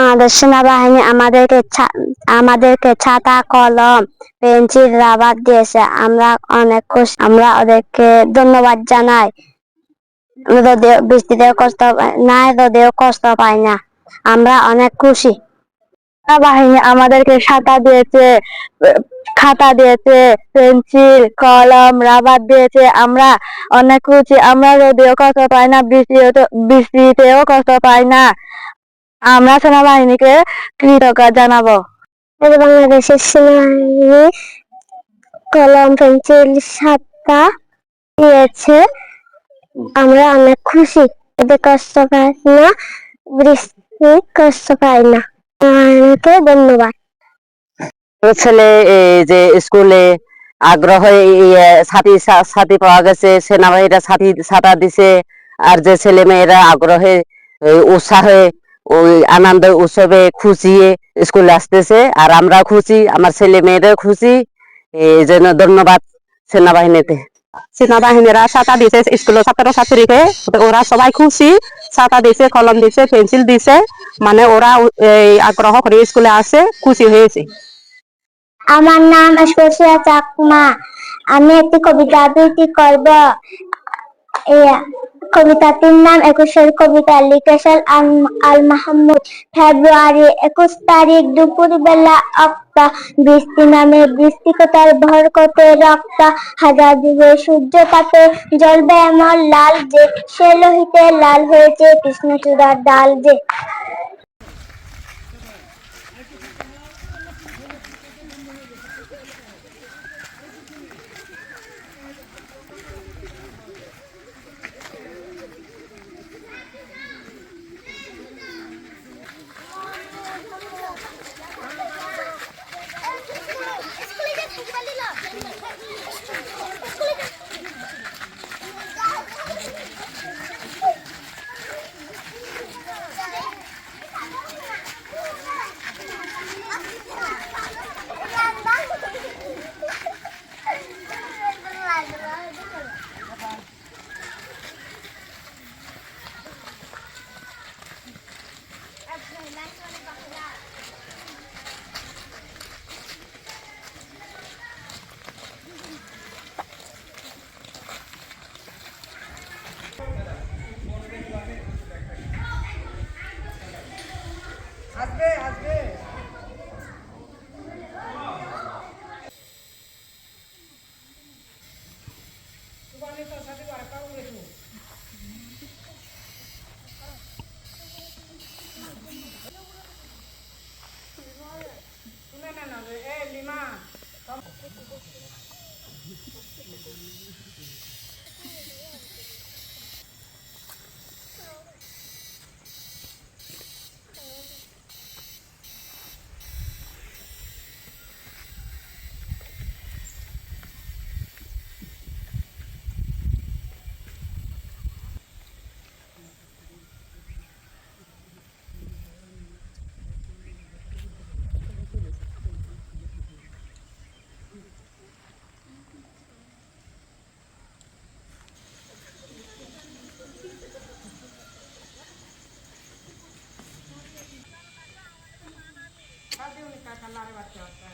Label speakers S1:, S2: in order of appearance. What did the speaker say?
S1: বাংলাদেশ সেনাবাহিনী আমাদেরকে ছাতা, কলম, পেন্সিল, রাবার দিয়েছে। আমরা অনেক খুশি। আমরা ওদেরকে ধন্যবাদ জানাই। যদিও বৃষ্টিতেও কষ্ট পাই না। আমরা অনেক খুশি। সেনাবাহিনী আমাদেরকে খাতা দিয়েছে, পেন্সিল, কলম, রাবার দিয়েছে। আমরা অনেক খুশি। আমরা যদিও কষ্ট পাই না, বৃষ্টিতেও কষ্ট পাই না। আমরা সেনাবাহিনীকে কৃতজ্ঞতা জানাবো। বাংলাদেশের সেনাবাহিনী কলম, পেন্সিল, খাতা দিয়েছে। আমরা অনেক খুশি। এতে কষ্ট পাই না, বৃষ্টি কষ্ট পাই না। ধন্যবাদ।
S2: ছেলে যে স্কুলে আগ্রহে সাথী পাওয়া গেছে, সেনাবাহিনীরা ছাতা দিছে। আর যে ছেলে মেয়েরা আগ্রহে উৎসাহে ওই আনন্দ উৎসবে খুশিয়ে স্কুলে আসতেছে, আর আমরা খুশি, আমার ছেলে মেয়েরা খুশি। এই জন্য ধন্যবাদ সেনাবাহিনীতে। সেনাবাহিনীরা ছাতা দিছে স্কুলের ছাত্র ছাত্রীকে, ওরা সবাই খুশি। ছাতা দিছে, কলম দিছে, পেন্সিল দিছে, মানে ওরা আগ্রহ করে স্কুলে আসে, খুশি হয়েছে।
S1: আমার নাম আশফাকিয়া চাকমা। আমি একটি কবিতা আবৃত্তি করব। কবিতাটির নাম 21 কবিতা। লিখেছেন আল মাহমুদ। ফেব্রুয়ারি 21 তারিখ দুপুর বেলা একটা বৃষ্টি নামে বৃষ্টিকতার ভরকতে রক্তা হাজার যুগে সূর্য তাপে জ্বলবে এমন লাল যে সে লোহিতে লাল হয়েছে কৃষ্ণচূড়ার ডাল যে।
S3: Hadi unika kalare baca.